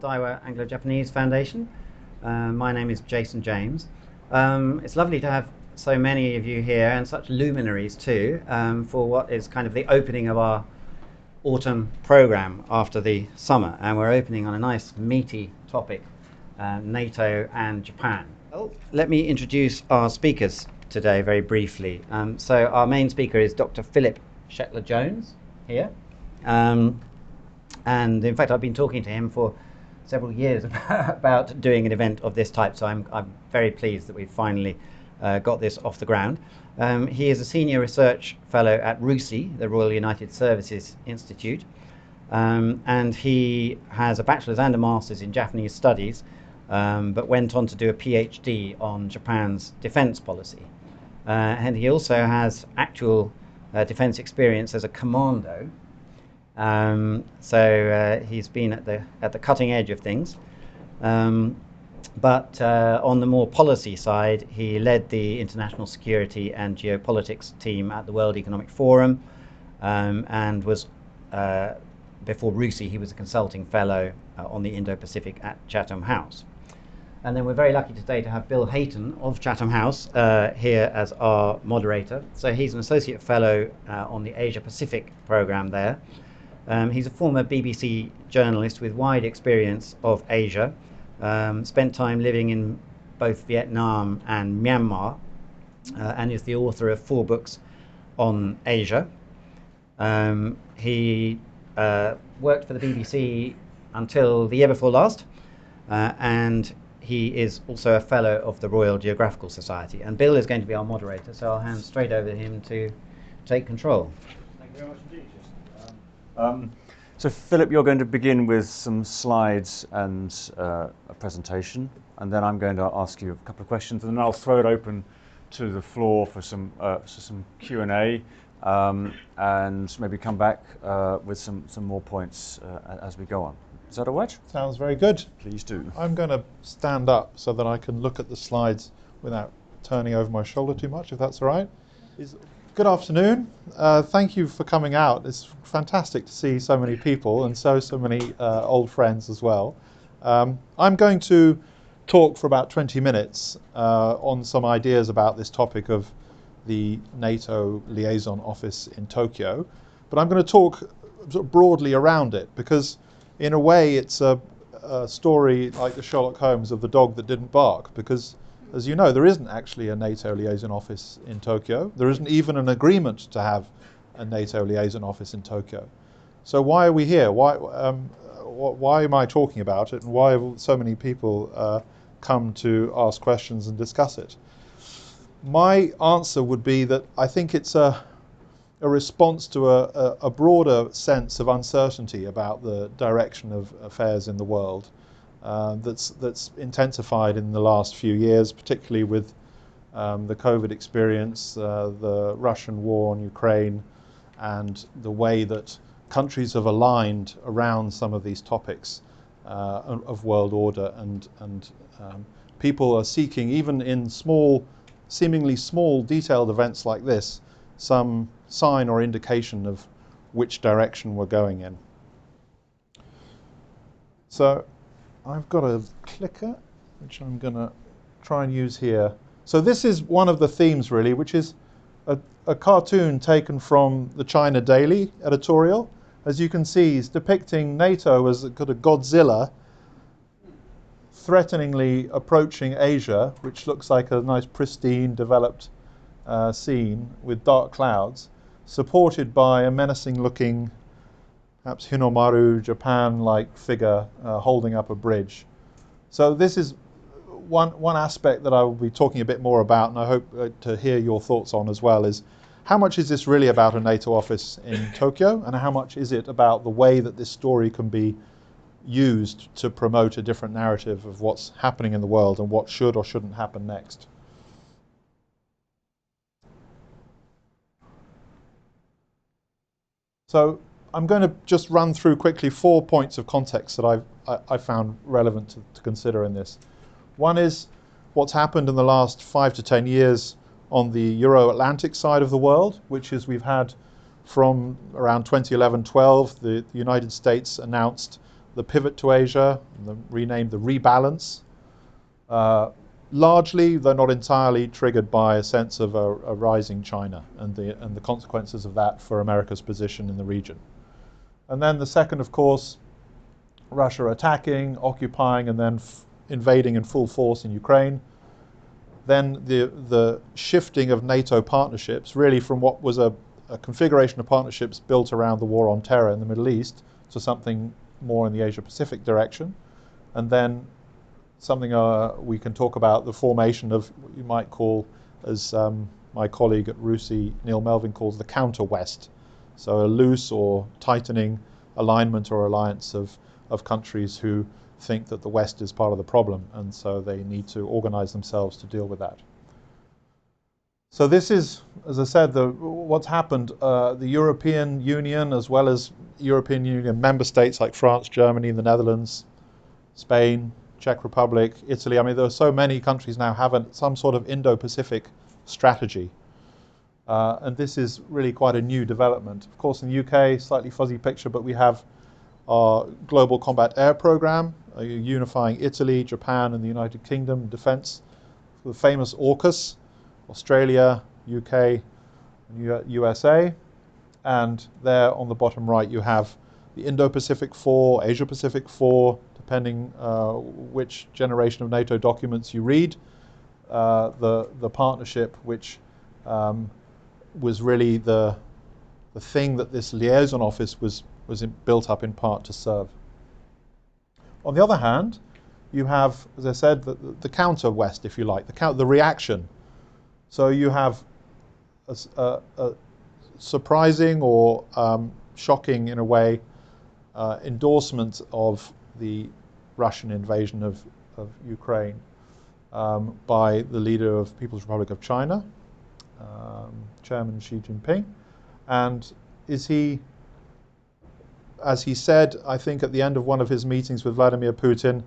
Daiwa Anglo-Japanese Foundation. My name is Jason James. It's lovely to have so many of you here, and such luminaries too, for what is kind of the opening of our autumn program after the summer. And we're opening on a nice meaty topic, NATO and Japan. Well, let me introduce our speakers today very briefly. So our main speaker is Dr. Philip Shetler-Jones here. And in fact, I've been talking to him for several years about doing an event of this type, so I'm very pleased that we've finally got this off the ground. He is a senior research fellow at RUSI, the Royal United Services Institute, and he has a bachelor's and a master's in Japanese studies, but went on to do a PhD on Japan's defense policy. And he also has actual defense experience as a commando. So he's been at the cutting edge of things, but on the more policy side, he led the international security and geopolitics team at the World Economic Forum, and was before RUSI he was a consulting fellow on the Indo-Pacific at Chatham House. And then we're very lucky today to have Bill Hayton of Chatham House here as our moderator. So he's an associate fellow on the Asia Pacific program there. He's a former BBC journalist with wide experience of Asia, spent time living in both Vietnam and Myanmar, and is the author of 4 books on Asia. He worked for the BBC until the year before last, and he is also a fellow of the Royal Geographical Society. And Bill is going to be our moderator, so I'll hand straight over to him to take control. Thank you very much indeed. So Philip, you're going to begin with some slides and a presentation, and then I'm going to ask you a couple of questions, and then I'll throw it open to the floor for some Q&A, and maybe come back with some more points as we go on. Is that all right? Sounds very good. Please do. I'm going to stand up so that I can look at the slides without turning over my shoulder too much, if that's all right. Good afternoon. Thank you for coming out. It's fantastic to see so many people and so many old friends as well. I'm going to talk for about 20 minutes on some ideas about this topic of the NATO liaison office in Tokyo, but I'm going to talk sort of broadly around it, because in a way it's a story like the Sherlock Holmes of the dog that didn't bark, because as you know, there isn't actually a NATO liaison office in Tokyo. There isn't even an agreement to have a NATO liaison office in Tokyo. So why are we here? Why am I talking about it, and why have so many people come to ask questions and discuss it? My answer would be that I think it's a response to a broader sense of uncertainty about the direction of affairs in the world. That's intensified in the last few years, particularly with the COVID experience, the Russian war on Ukraine, and the way that countries have aligned around some of these topics of world order, and people are seeking, even in seemingly small, detailed events like this, some sign or indication of which direction we're going in. So I've got a clicker, which I'm going to try and use here. So this is one of the themes, really, which is a cartoon taken from the China Daily editorial. As you can see, he's depicting NATO as a kind of Godzilla threateningly approaching Asia, which looks like a nice, pristine, developed scene with dark clouds, supported by a menacing-looking, perhaps Hinomaru, Japan-like figure holding up a bridge. So this is one aspect that I will be talking a bit more about, and I hope to hear your thoughts on as well, is how much is this really about a NATO office in Tokyo, and how much is it about the way that this story can be used to promote a different narrative of what's happening in the world and what should or shouldn't happen next. So I'm going to just run through quickly 4 points of context that I found relevant to consider in this. One is what's happened in the last 5 to 10 years on the Euro-Atlantic side of the world, which is we've had from around 2011-12, the United States announced the pivot to Asia, renamed the rebalance, largely, though not entirely, triggered by a sense of a rising China and the consequences of that for America's position in the region. And then the second, of course, Russia attacking, occupying, and then invading in full force in Ukraine. Then the shifting of NATO partnerships, really from what was a configuration of partnerships built around the war on terror in the Middle East to something more in the Asia-Pacific direction. And then something we can talk about, the formation of what you might call, as my colleague at RUSI, Neil Melvin, calls the counter-West. So a loose or tightening alignment or alliance of countries who think that the West is part of the problem, and so they need to organize themselves to deal with that. So this is, as I said, what's happened. The European Union, as well as European Union member states like France, Germany, the Netherlands, Spain, Czech Republic, Italy. I mean, there are so many countries now have some sort of Indo-Pacific strategy. And this is really quite a new development. Of course, in the UK, slightly fuzzy picture, but we have our Global Combat Air Programme, unifying Italy, Japan, and the United Kingdom defence. The famous AUKUS, Australia, UK, and USA. And there on the bottom right, you have the Indo-Pacific 4, Asia-Pacific 4, depending which generation of NATO documents you read. The partnership, which was really the thing that this liaison office was built up in part to serve. On the other hand, you have, as I said, the counter-West, if you like, the reaction. So you have a surprising or shocking, in a way, endorsement of the Russian invasion of Ukraine by the leader of People's Republic of China, Chairman Xi Jinping. And is he, as he said, I think at the end of one of his meetings with Vladimir Putin,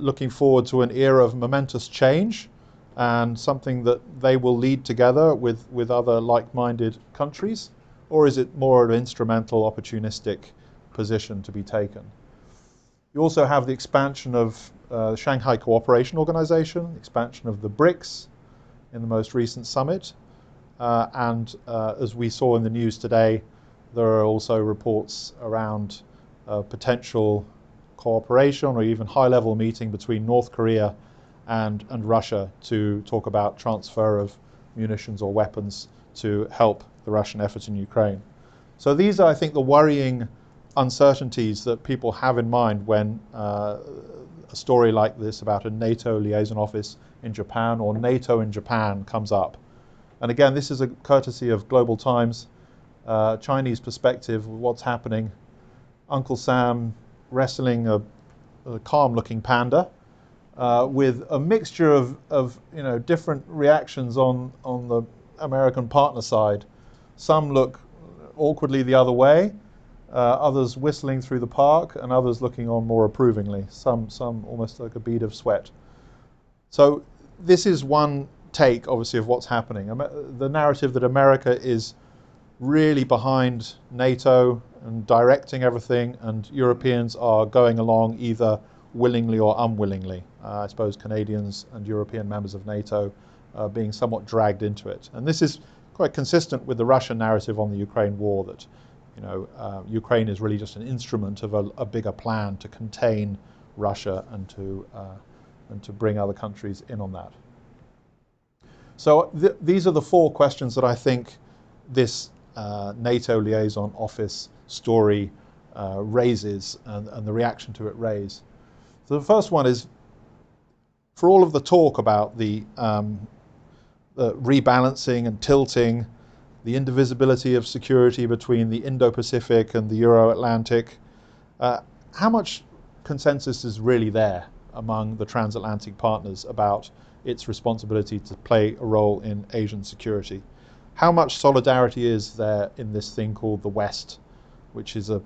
looking forward to an era of momentous change and something that they will lead together with other like-minded countries? Or is it more of an instrumental, opportunistic position to be taken? You also have the expansion of the Shanghai Cooperation Organization, expansion of the BRICS in the most recent summit. And as we saw in the news today, there are also reports around potential cooperation or even high-level meeting between North Korea and Russia to talk about transfer of munitions or weapons to help the Russian effort in Ukraine. So these are, I think, the worrying uncertainties that people have in mind when a story like this about a NATO liaison office in Japan or NATO in Japan comes up. And again, this is a courtesy of Global Times, Chinese perspective of what's happening. Uncle Sam wrestling a calm-looking panda with a mixture of different reactions on the American partner side. Some look awkwardly the other way, others whistling through the park, and others looking on more approvingly, some almost like a bead of sweat. So this is one take, obviously, of what's happening. The narrative that America is really behind NATO and directing everything, and Europeans are going along either willingly or unwillingly. I suppose Canadians and European members of NATO being somewhat dragged into it. And this is quite consistent with the Russian narrative on the Ukraine war, that Ukraine is really just an instrument of a bigger plan to contain Russia and to bring other countries in on that. So these are the four questions that I think this NATO liaison office story raises and the reaction to it raise. So the first one is, for all of the talk about the rebalancing and tilting, the indivisibility of security between the Indo-Pacific and the Euro-Atlantic, how much consensus is really there among the transatlantic partners about its responsibility to play a role in Asian security? How much solidarity is there in this thing called the West, which is as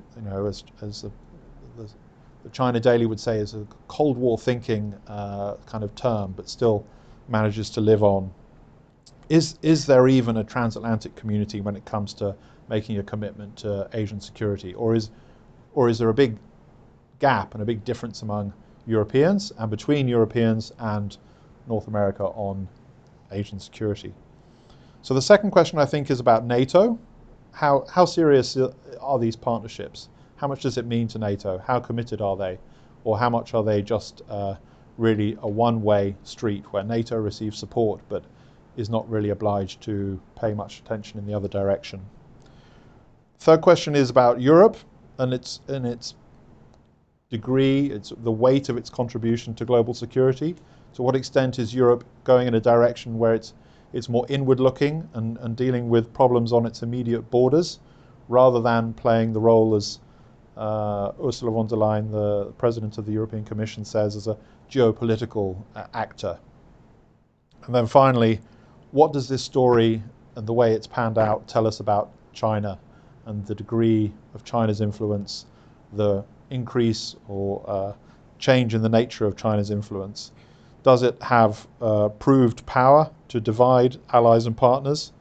the China Daily would say, is a Cold War thinking kind of term, but still manages to live on? Is there even a transatlantic community when it comes to making a commitment to Asian security, or is there a big gap and a big difference among Europeans and between Europeans and North America on Asian security. So the second question, I think, is about NATO. How serious are these partnerships? How much does it mean to NATO? How committed are they? Or how much are they just really a one-way street where NATO receives support but is not really obliged to pay much attention in the other direction? Third question is about Europe and its degree, the weight of its contribution to global security. To what extent is Europe going in a direction where it's more inward-looking and dealing with problems on its immediate borders, rather than playing the role as Ursula von der Leyen, the President of the European Commission, says, as a geopolitical actor. And then finally, what does this story and the way it's panned out tell us about China and the degree of China's influence, the increase or change in the nature of China's influence? Does it have proved power to divide allies and partners,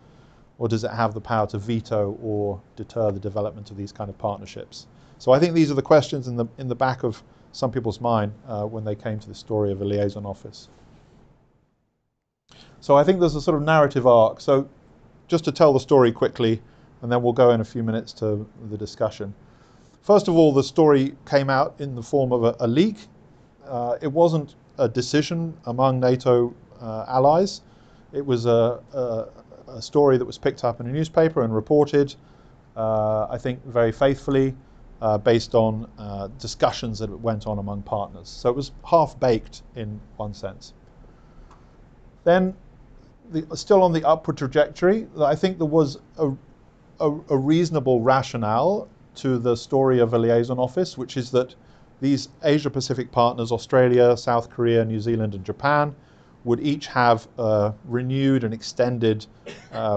or does it have the power to veto or deter the development of these kind of partnerships? So I think these are the questions in the back of some people's mind when they came to the story of a liaison office. So I think there's a sort of narrative arc. So just to tell the story quickly, and then we'll go in a few minutes to the discussion. First of all, the story came out in the form of a leak. It wasn't a decision among NATO allies. It was a story that was picked up in a newspaper and reported, I think very faithfully, based on discussions that went on among partners. So it was half-baked in one sense. Then, still on the upward trajectory, I think there was a reasonable rationale to the story of a liaison office, which is that these Asia-Pacific partners, Australia, South Korea, New Zealand, and Japan, would each have a renewed and extended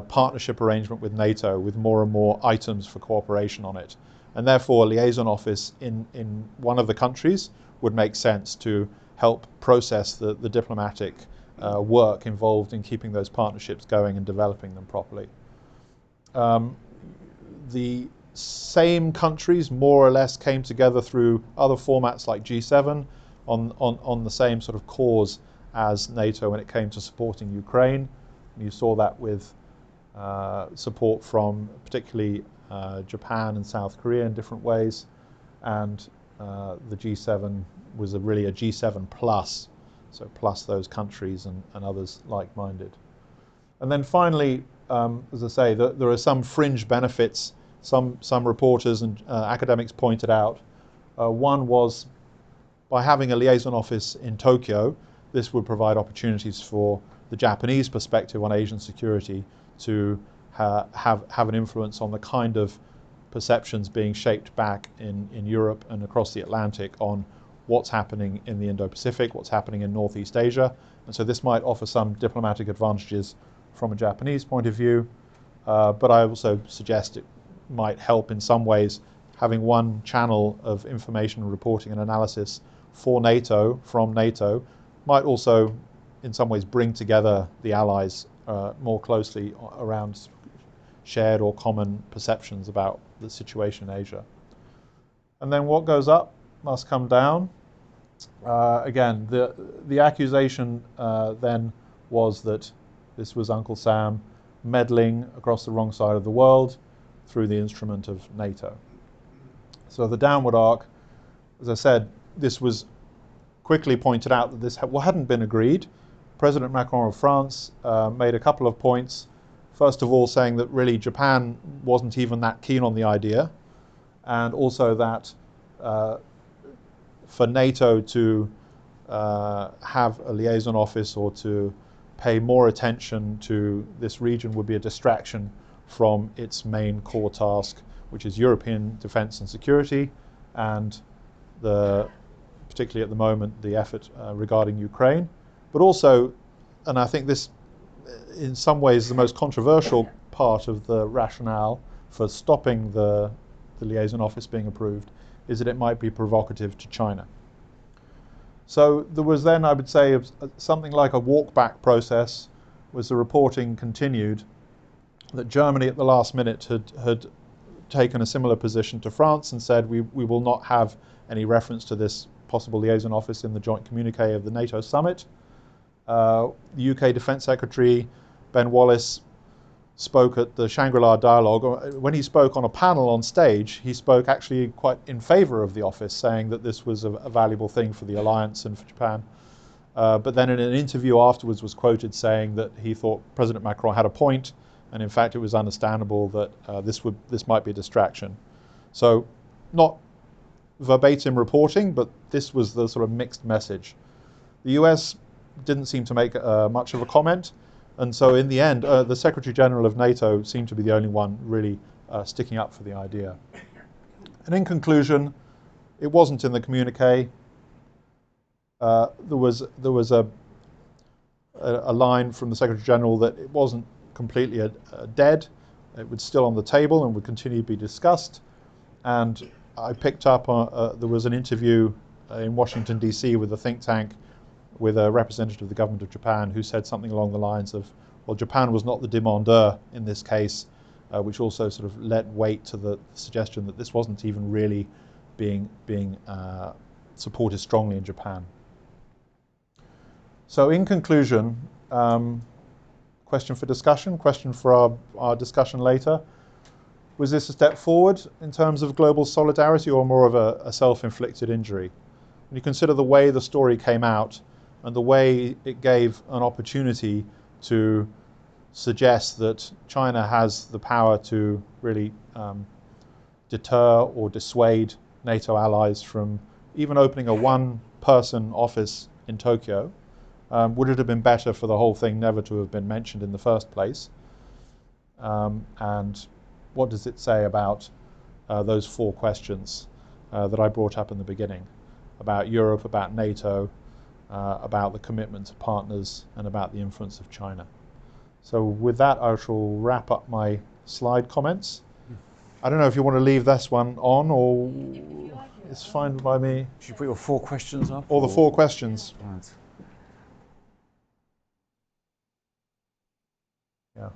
partnership arrangement with NATO with more and more items for cooperation on it. And therefore, a liaison office in one of the countries would make sense to help process the diplomatic work involved in keeping those partnerships going and developing them properly. The same countries more or less came together through other formats like G7 on the same sort of cause as NATO when it came to supporting Ukraine. You saw that with support from particularly Japan and South Korea in different ways, and the G7 was really a G7 plus, so plus those countries and others like-minded. And then finally, as I say, there are some fringe benefits. Some reporters and academics pointed out. One was, by having a liaison office in Tokyo, this would provide opportunities for the Japanese perspective on Asian security to have an influence on the kind of perceptions being shaped back in Europe and across the Atlantic on what's happening in the Indo-Pacific, what's happening in Northeast Asia. And so this might offer some diplomatic advantages from a Japanese point of view, but I also suggest it might help in some ways having one channel of information reporting and analysis for NATO, from NATO, might also in some ways bring together the allies more closely around shared or common perceptions about the situation in Asia. And then what goes up must come down. Again, the accusation then was that this was Uncle Sam meddling across the wrong side of the world through the instrument of NATO. So the downward arc, as I said, this was quickly pointed out that this hadn't been agreed. President Macron of France made a couple of points. First of all, saying that really Japan wasn't even that keen on the idea, and also that for NATO to have a liaison office or to pay more attention to this region would be a distraction from its main core task, which is European defense and security, and particularly at the moment, the effort regarding Ukraine. But also, and I think this in some ways the most controversial part of the rationale for stopping the liaison office being approved, is that it might be provocative to China. So there was then, I would say, something like a walk-back process, was the reporting continued, that Germany at the last minute had taken a similar position to France and said we will not have any reference to this possible liaison office in the joint communique of the NATO summit. The UK Defence Secretary Ben Wallace spoke at the Shangri-La dialogue. When he spoke on a panel on stage, he spoke actually quite in favour of the office, saying that this was a valuable thing for the alliance and for Japan. But then in an interview afterwards was quoted saying that he thought President Macron had a point, and in fact it was understandable that this might be a distraction. So not verbatim reporting, but this was the sort of mixed message. The US didn't seem to make much of a comment, and so in the end the Secretary General of NATO seemed to be the only one really sticking up for the idea. And in conclusion, it wasn't in the communique. There was a line from the Secretary General that it wasn't completely dead. It was still on the table and would continue to be discussed. And I picked up there was an interview in Washington, D.C. with a think tank with a representative of the government of Japan who said something along the lines of, well, Japan was not the demandeur in this case, which also sort of lent weight to the suggestion that this wasn't even really being supported strongly in Japan. So in conclusion, question for discussion, question for our discussion later. Was this a step forward in terms of global solidarity or more of a self-inflicted injury? When you consider the way the story came out and the way it gave an opportunity to suggest that China has the power to really deter or dissuade NATO allies from even opening a one-person office in Tokyo, would it have been better for the whole thing never to have been mentioned in the first place? And what does it say about those four questions that I brought up in the beginning, about Europe, about NATO, about the commitment to partners, and about the influence of China? So with that, I shall wrap up my slide comments. I don't know if you want to leave this one on, or it's fine by me. Should you put your four questions up? Or the four questions. Right. Yeah,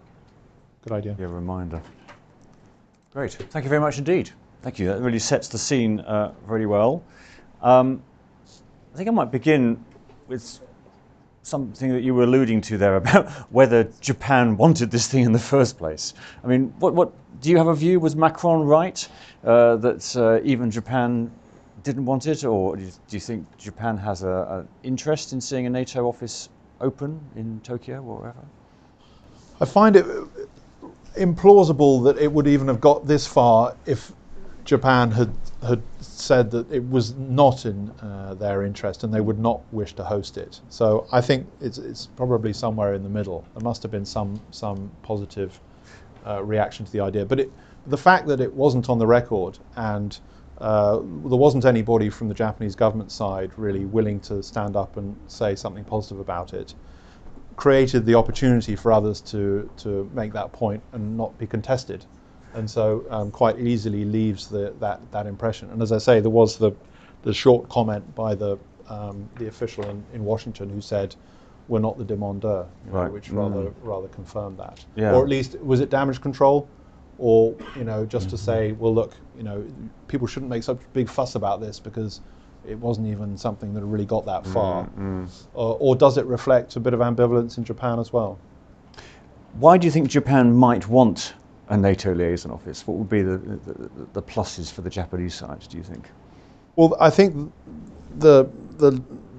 good idea. Yeah, reminder. Great. Thank you very much indeed. Thank you. That really sets the scene very well. I think I might begin with something that you were alluding to there about whether Japan wanted this thing in the first place. I mean, what do you have a view? Was Macron right that even Japan didn't want it, or do you think Japan has an interest in seeing a NATO office open in Tokyo or wherever? I find it implausible that it would even have got this far if Japan had said that it was not in their interest and they would not wish to host it. So I think it's probably somewhere in the middle. There must have been some positive reaction to the idea. But the fact that it wasn't on the record and there wasn't anybody from the Japanese government side really willing to stand up and say something positive about it created the opportunity for others to make that point and not be contested, and so quite easily leaves that impression. And as I say, there was the short comment by the official in Washington who said, "We're not the demandeur," right. Which rather confirmed that, yeah. Or at least was it damage control, or just to say, well, look, people shouldn't make such a big fuss about this because it wasn't even something that really got that far. Or does it reflect a bit of ambivalence in Japan as well? Why do you think Japan might want a NATO liaison office? What would be the pluses for the Japanese side, do you think? Well, I think the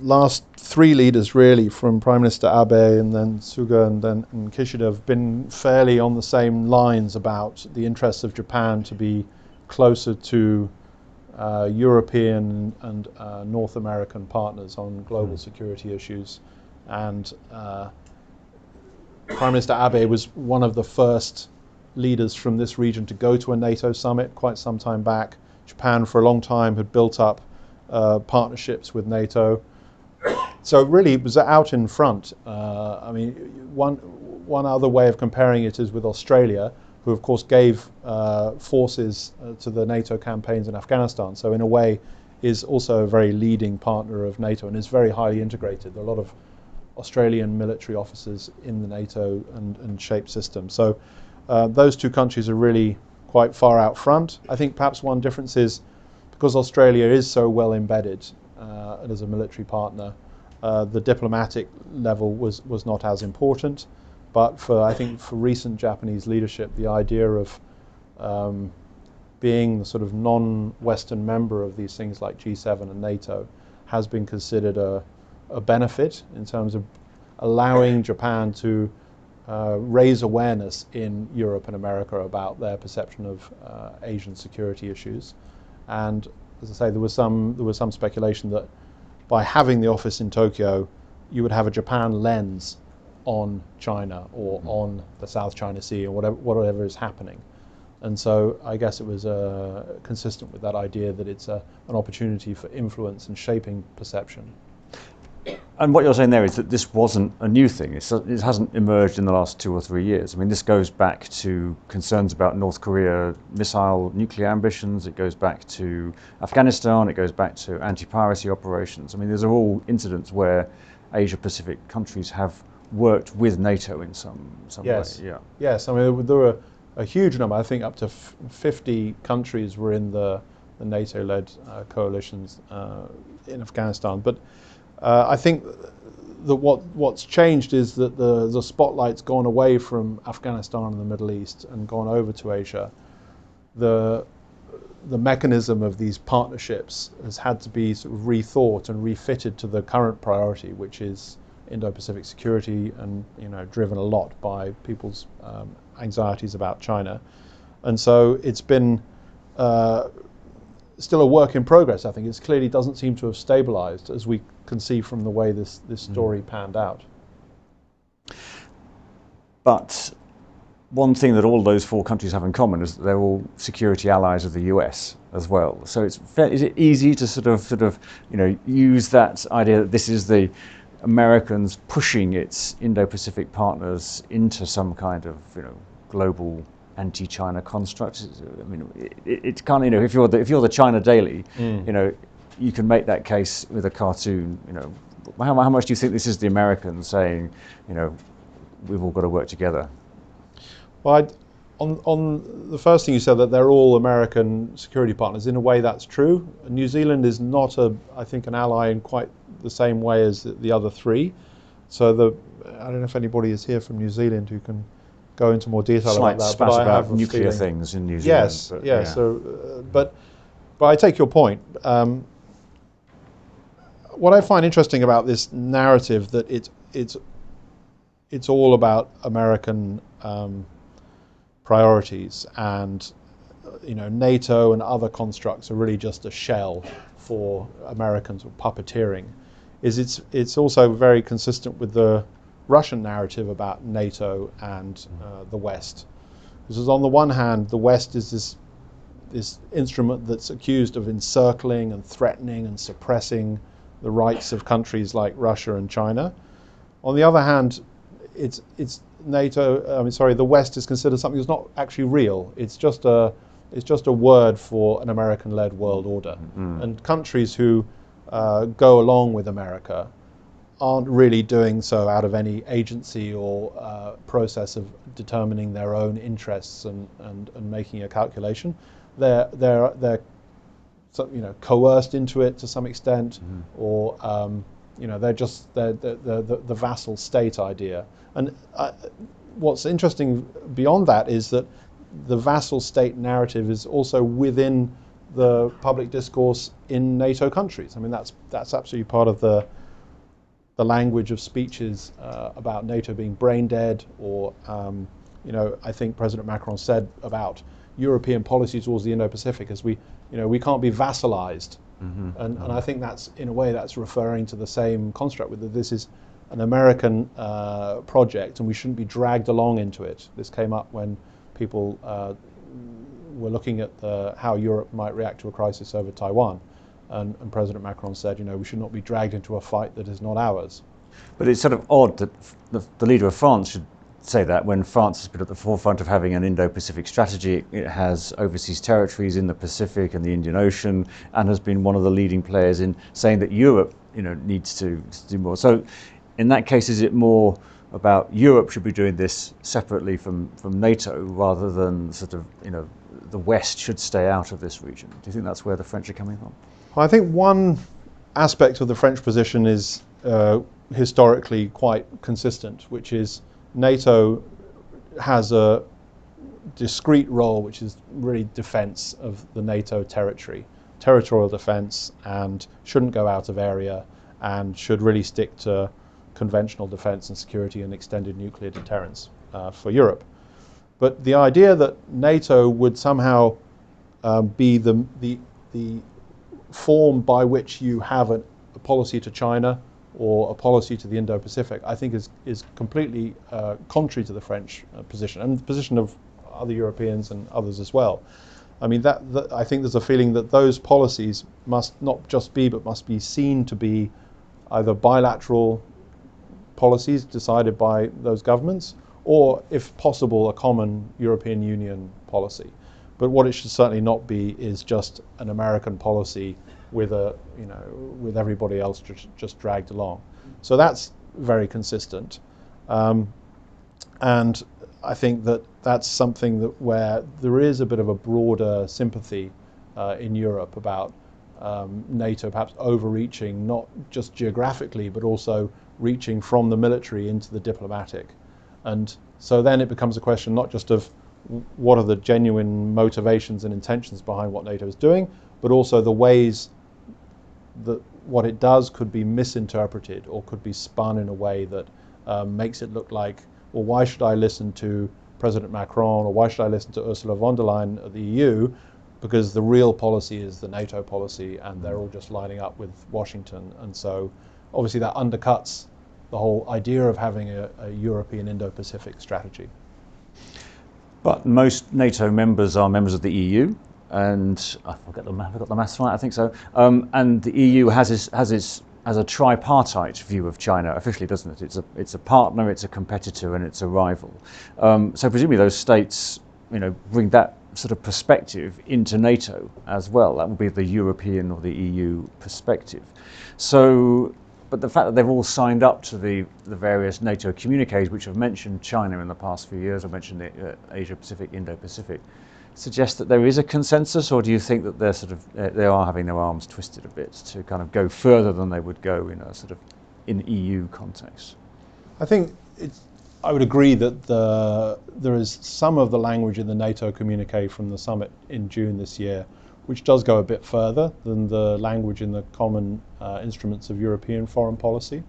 last three leaders, really, from Prime Minister Abe and then Suga and then Kishida, have been fairly on the same lines about the interests of Japan to be closer to European and North American partners on global security issues. And Prime Minister Abe was one of the first leaders from this region to go to a NATO summit quite some time back. Japan for a long time had built up partnerships with NATO. So really it was out in front. I mean, one other way of comparing it is with Australia, who of course gave forces to the NATO campaigns in Afghanistan. So in a way is also a very leading partner of NATO and is very highly integrated. There are a lot of Australian military officers in the NATO and SHAPE system. So those two countries are really quite far out front. I think perhaps one difference is because Australia is so well embedded and as a military partner, the diplomatic level was not as important. But I think for recent Japanese leadership, the idea of being the sort of non-Western member of these things like G7 and NATO has been considered a benefit in terms of allowing Japan to raise awareness in Europe and America about their perception of Asian security issues. And as I say, there was some speculation that by having the office in Tokyo, you would have a Japan lens on China or on the South China Sea or whatever is happening. And so I guess it was consistent with that idea that it's an opportunity for influence and shaping perception. And what you're saying there is that this wasn't a new thing. It hasn't emerged in the last 2 or 3 years. I mean, this goes back to concerns about North Korea missile nuclear ambitions. It goes back to Afghanistan. It goes back to anti-piracy operations. I mean, these are all incidents where Asia-Pacific countries have worked with NATO in some way. Yeah. Yes, I mean, there were a huge number. I think up to 50 countries were in the NATO-led coalitions in Afghanistan. But I think that what's changed is that the spotlight's gone away from Afghanistan and the Middle East and gone over to Asia. The mechanism of these partnerships has had to be sort of rethought and refitted to the current priority, which is Indo-Pacific security, and driven a lot by people's anxieties about China. And so it's been still a work in progress. I think it clearly doesn't seem to have stabilized, as we can see from the way this story panned out. But one thing that all those 4 countries have in common is that they're all security allies of the US as well. So is it easy to sort of use that idea that this is the Americans pushing its Indo-Pacific partners into some kind of global anti-China construct? I mean, it can't. If you're the China Daily, you can make that case with a cartoon. How much do you think this is the Americans saying, we've all got to work together? Well, on the first thing you said, that they're all American security partners, in a way that's true. New Zealand is not I think an ally in quite the same way as the other 3. So I don't know if anybody is here from New Zealand who can go into more detail about that. Slight spat about nuclear things in New Zealand. Yes, but, yeah. So, but I take your point. What I find interesting about this narrative that it's all about American priorities, and NATO and other constructs are really just a shell for Americans or puppeteering. It's also very consistent with the Russian narrative about NATO and the West. Because on the one hand, the West is this instrument that's accused of encircling and threatening and suppressing the rights of countries like Russia and China. On the other hand, it's the West is considered something that's not actually real. It's just a word for an American-led world order. And countries who go along with America aren't really doing so out of any agency or process of determining their own interests and making a calculation. They're coerced into it to some extent, or they're just the vassal state idea. And what's interesting beyond that is that the vassal state narrative is also within the public discourse in NATO countries. I mean, that's absolutely part of the language of speeches about NATO being brain dead, or I think President Macron said about European policy towards the Indo-Pacific as we can't be vassalized, and I think that's, in a way, that's referring to the same construct, with that this is an American project and we shouldn't be dragged along into it. This came up when people were looking at how Europe might react to a crisis over Taiwan. And President Macron said, we should not be dragged into a fight that is not ours. But it's sort of odd that the leader of France should say that, when France has been at the forefront of having an Indo-Pacific strategy. It has overseas territories in the Pacific and the Indian Ocean, and has been one of the leading players in saying that Europe, needs to do more. So, in that case, is it more about Europe should be doing this separately from NATO, rather than sort of, the West should stay out of this region. Do you think that's where the French are coming from? I think one aspect of the French position is historically quite consistent, which is NATO has a discrete role, which is really defense of the NATO territory, territorial defense, and shouldn't go out of area, and should really stick to conventional defense and security and extended nuclear deterrence for Europe. But the idea that NATO would somehow be the form by which you have a policy to China or a policy to the Indo-Pacific, I think is completely contrary to the French position and the position of other Europeans and others as well. I mean, I think there's a feeling that those policies must not just be, but must be seen to be either bilateral policies decided by those governments, or, if possible, a common European Union policy. But what it should certainly not be is just an American policy with with everybody else just dragged along. So that's very consistent, and I think that that's something where there is a bit of a broader sympathy in Europe about NATO perhaps overreaching, not just geographically, but also reaching from the military into the diplomatic. And so then it becomes a question not just of what are the genuine motivations and intentions behind what NATO is doing, but also the ways that what it does could be misinterpreted or could be spun in a way that makes it look like, well, why should I listen to President Macron, or why should I listen to Ursula von der Leyen at the EU? Because the real policy is the NATO policy, and they're all just lining up with Washington. And so obviously that undercuts the whole idea of having a European Indo-Pacific strategy. But most NATO members are members of the EU, and I got the maths right, I think so. And the EU has a tripartite view of China officially, doesn't it? It's a partner, it's a competitor, and it's a rival. So presumably those states, bring that sort of perspective into NATO as well. That would be the European or the EU perspective. So, but the fact that they've all signed up to the various NATO communiques, which have mentioned China in the past few years, or mentioned the Asia-Pacific, Indo-Pacific, suggests that there is a consensus, or do you think that they are having their arms twisted a bit to kind of go further than they would go in a sort of EU context? I think I would agree that there is some of the language in the NATO communique from the summit in June this year which does go a bit further than the language in the common instruments of European foreign policy.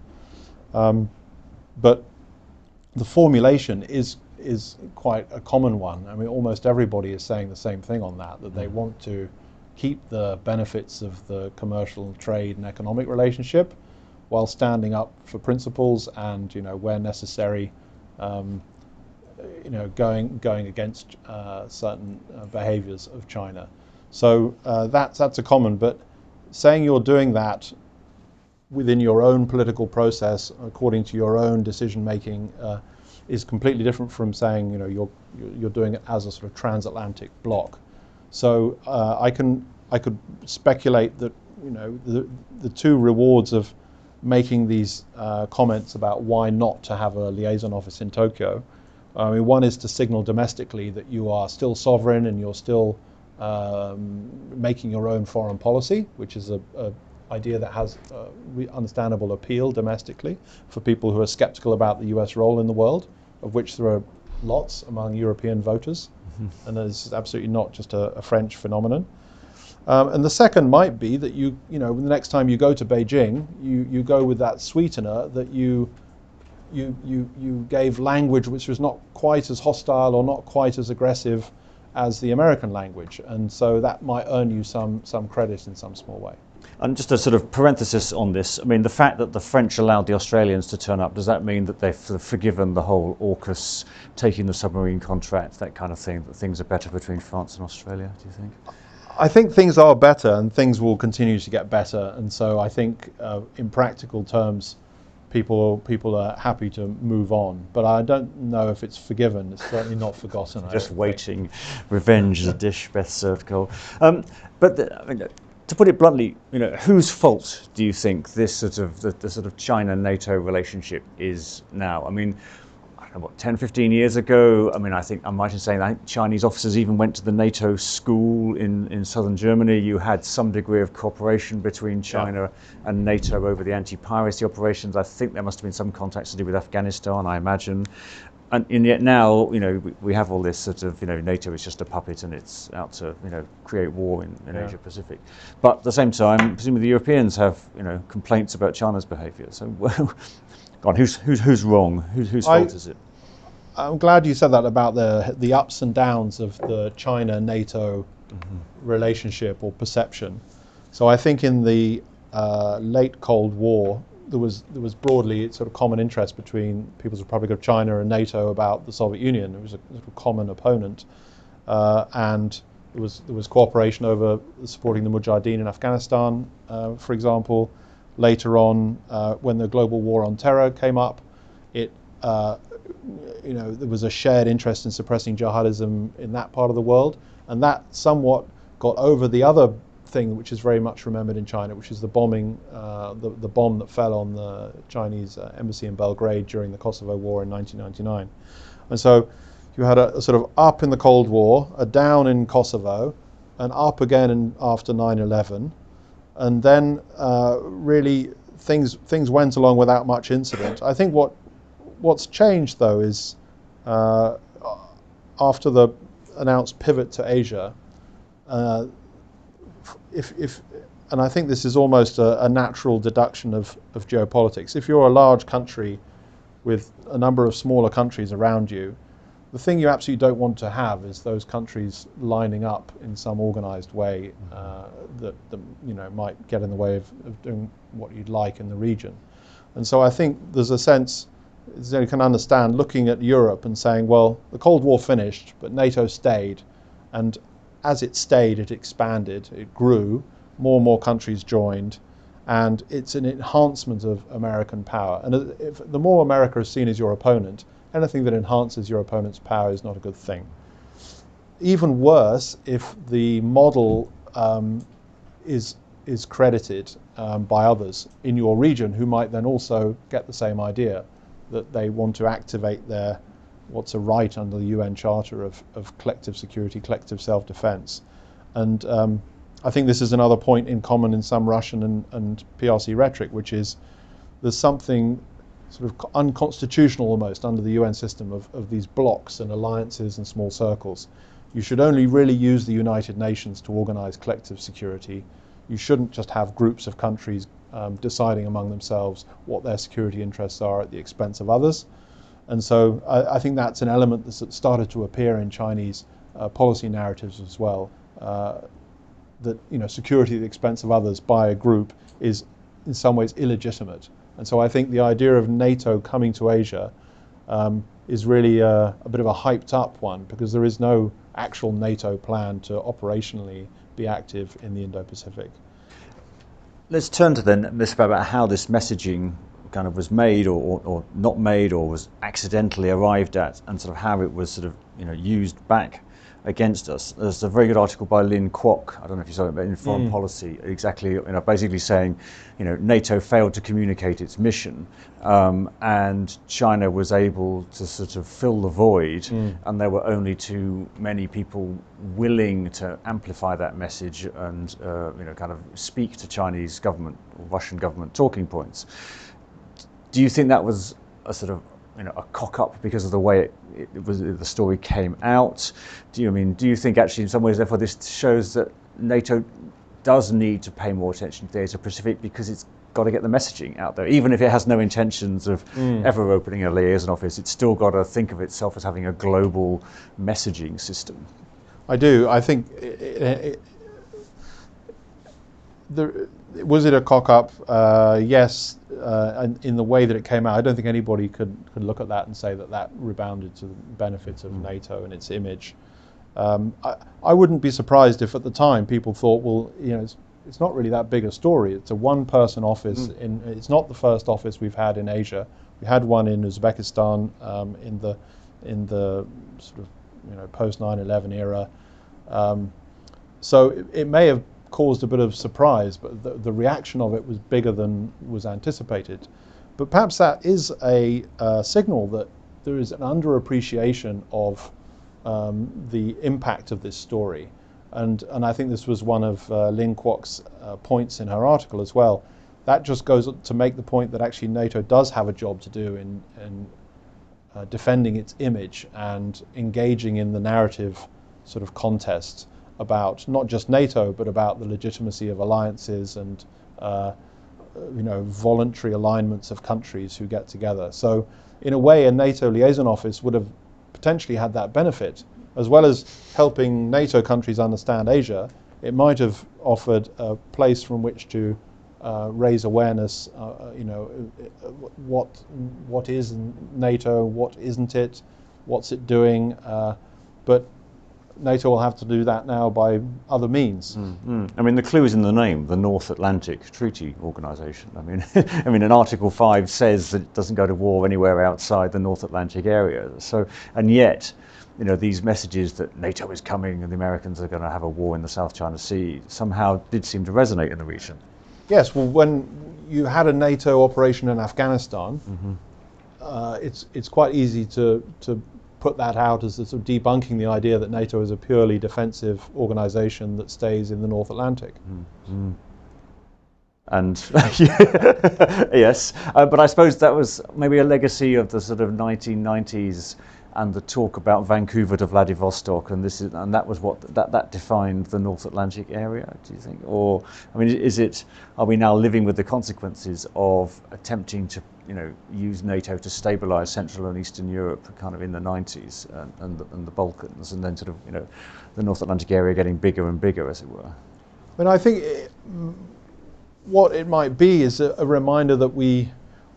But the formulation is quite a common one. I mean, almost everybody is saying the same thing on that they want to keep the benefits of the commercial trade and economic relationship while standing up for principles and, where necessary, going against certain behaviors of China. So that's a common, but saying you're doing that within your own political process, according to your own decision making, is completely different from saying you're doing it as a sort of transatlantic bloc. So I could speculate that the two rewards of making these comments about why not to have a liaison office in Tokyo. I mean, one is to signal domestically that you are still sovereign and you're still making your own foreign policy, which is a idea that has understandable appeal domestically for people who are skeptical about the US role in the world, of which there are lots among European voters, and this is absolutely not just a French phenomenon. And the second might be that the next time you go to Beijing, you go with that sweetener that you gave language which was not quite as hostile or not quite as aggressive as the American language, and so that might earn you some credit in some small way. And just a sort of parenthesis on this, I mean, the fact that the French allowed the Australians to turn up, does that mean that they've sort of forgiven the whole AUKUS, taking the submarine contract, that kind of thing, that things are better between France and Australia, do you think? I think things are better, and things will continue to get better, and so I think in practical terms people are happy to move on, but I don't know if it's forgiven. It's certainly not forgotten. Just waiting. Revenge is a dish best served cold. To put it bluntly, whose fault do you think this sort of the sort of China-NATO relationship is now? I mean, what, 10, 15 years ago, I mean, I think I'm right in saying that Chinese officers even went to the NATO school in southern Germany. You had some degree of cooperation between China and NATO over the anti-piracy operations. I think there must have been some contacts to do with Afghanistan, I imagine. And yet now, we have all this sort of, NATO is just a puppet and it's out to, create war in Asia Pacific. But at the same time, presumably the Europeans have, complaints about China's behaviour. So, God, who's wrong? Whose fault is it? I'm glad you said that about the ups and downs of the China-NATO relationship or perception. So I think in the late Cold War, there was broadly sort of common interest between People's Republic of China and NATO about the Soviet Union. It was a sort of common opponent, and there was cooperation over supporting the Mujahideen in Afghanistan, for example. Later on, when the global war on terror came up, there was a shared interest in suppressing jihadism in that part of the world, and that somewhat got over the other thing which is very much remembered in China, which is the bombing, the bomb that fell on the Chinese embassy in Belgrade during the Kosovo War in 1999. And so you had a sort of up in the Cold War, a down in Kosovo, and up again after 9/11, and then really things went along without much incident. I think what's changed though is after the announced pivot to Asia. And I think this is almost a natural deduction of geopolitics. If you're a large country with a number of smaller countries around you, the thing you absolutely don't want to have is those countries lining up in some organized way that might get in the way of doing what you'd like in the region. And so I think there's a sense, you can understand looking at Europe and saying, well, the Cold War finished, but NATO stayed, and as it stayed, it expanded, it grew, more and more countries joined, and it's an enhancement of American power. And if the more America is seen as your opponent, anything that enhances your opponent's power is not a good thing. Even worse, if the model is credited by others in your region who might then also get the same idea, that they want to activate what's a right under the UN Charter of collective security, collective self-defense. And I think this is another point in common in some Russian and PRC rhetoric, which is there's something sort of unconstitutional almost under the UN system of these blocks and alliances and small circles. You should only really use the United Nations to organize collective security. You shouldn't just have groups of countries deciding among themselves what their security interests are at the expense of others. And so I think that's an element that's started to appear in Chinese policy narratives as well, that security at the expense of others by a group is in some ways illegitimate. And so I think the idea of NATO coming to Asia is really a bit of a hyped up one, because there is no actual NATO plan to operationally be active in the Indo-Pacific. Let's turn to then this about how this messaging kind of was made or not made, or was accidentally arrived at, and sort of how it was sort of used back against us. There's a very good article by Lin Kwok, I don't know if you saw it, but in Foreign Policy, exactly, basically saying, NATO failed to communicate its mission, and China was able to sort of fill the void, and there were only too many people willing to amplify that message and kind of speak to Chinese government or Russian government talking points. Do you think that was a sort of a cock up because of the way the story came out? Do you think actually in some ways therefore this shows that NATO does need to pay more attention to the Asia Pacific, because it's got to get the messaging out there, even if it has no intentions of ever opening a liaison office? It's still got to think of itself as having a global messaging system. I do. I think was it a cock-up? Yes, and in the way that it came out. I don't think anybody could look at that and say that rebounded to the benefits of NATO and its image. I wouldn't be surprised if at the time people thought, well, it's not really that big a story. It's a one-person office. It's not the first office we've had in Asia. We had one in Uzbekistan in the sort of post 9/11 era. So it may have caused a bit of surprise, but the reaction of it was bigger than was anticipated. But perhaps that is a signal that there is an underappreciation of the impact of this story. And I think this was one of Lin Kwok's points in her article as well. That just goes to make the point that actually NATO does have a job to do in defending its image and engaging in the narrative sort of contest about not just NATO, but about the legitimacy of alliances and voluntary alignments of countries who get together. So in a way, a NATO liaison office would have potentially had that benefit. As well as helping NATO countries understand Asia, it might have offered a place from which to raise awareness, what is NATO, what isn't it, what's it doing, but NATO will have to do that now by other means. I mean, the clue is in the name, the North Atlantic Treaty Organization. I mean, in Article 5 says that it doesn't go to war anywhere outside the North Atlantic area. So, and yet, these messages that NATO is coming and the Americans are going to have a war in the South China Sea somehow did seem to resonate in the region. Yes, well, when you had a NATO operation in Afghanistan, it's quite easy to put that out as sort of debunking the idea that NATO is a purely defensive organization that stays in the North Atlantic. And yes, but I suppose that was maybe a legacy of the sort of 1990s and the talk about Vancouver to Vladivostok, and that was what that defined the North Atlantic area. Do you think, or I mean, are we now living with the consequences of attempting to use NATO to stabilise Central and Eastern Europe, kind of in the 90s, and the Balkans, and then sort of the North Atlantic area getting bigger and bigger, as it were? I mean, I think what it might be is a reminder that we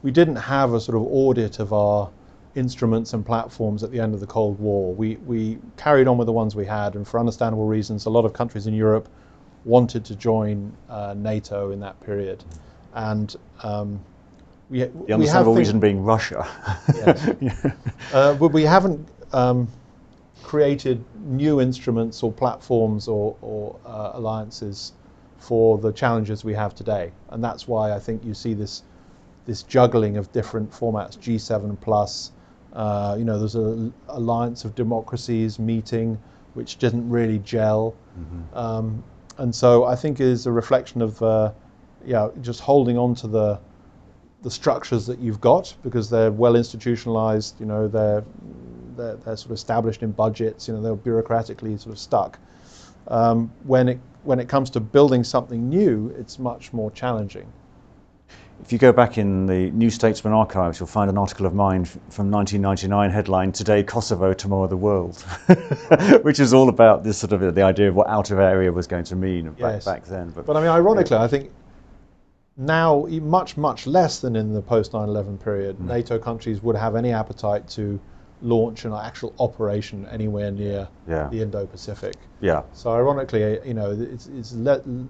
didn't have a sort of audit of our instruments and platforms at the end of the Cold War. We carried on with the ones we had, and for understandable reasons, a lot of countries in Europe wanted to join NATO in that period, and the understandable reason being Russia. Yes. But we haven't created new instruments or platforms or alliances for the challenges we have today, and that's why I think you see this juggling of different formats, G7 plus. There's an alliance of democracies meeting, which didn't really gel, and so I think it is a reflection of just holding on to the structures that you've got, because they're well institutionalized. They're sort of established in budgets. They're bureaucratically sort of stuck. When it comes to building something new, it's much more challenging. If you go back in the New Statesman archives, you'll find an article of mine from 1999, headline "Today Kosovo, Tomorrow the World," which is all about this sort of the idea of what out of area was going to mean back then. But I mean, ironically, I think now much less than in the post 9/11 period, NATO countries would have any appetite to launch an actual operation anywhere near the Indo-Pacific. Yeah. So ironically, it's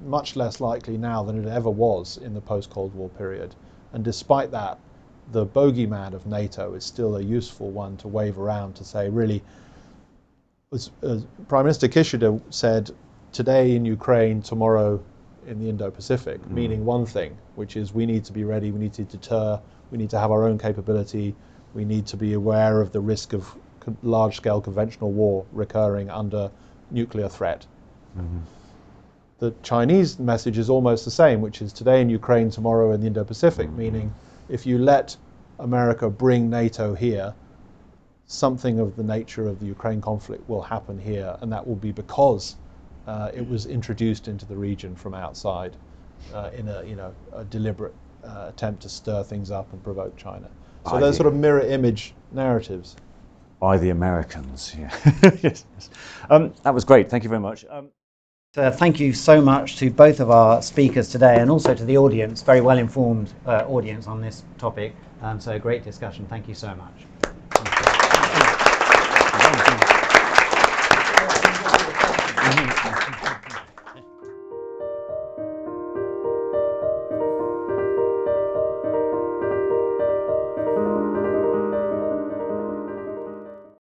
much less likely now than it ever was in the post-Cold War period. And despite that, the bogeyman of NATO is still a useful one to wave around to say, really, as Prime Minister Kishida said, today in Ukraine, tomorrow in the Indo-Pacific, meaning one thing, which is we need to be ready, we need to deter, we need to have our own capability, we need to be aware of the risk of large-scale conventional war recurring under nuclear threat. The Chinese message is almost the same, which is today in Ukraine, tomorrow in the Indo-Pacific, meaning if you let America bring NATO here, something of the nature of the Ukraine conflict will happen here, and that will be because it was introduced into the region from outside in a deliberate attempt to stir things up and provoke China. So those sort of mirror image narratives. By the Americans, yeah. Yes. That was great. Thank you very much. Thank you so much to both of our speakers today, and also to the audience, very well informed audience on this topic. So great discussion. Thank you so much. Thank you.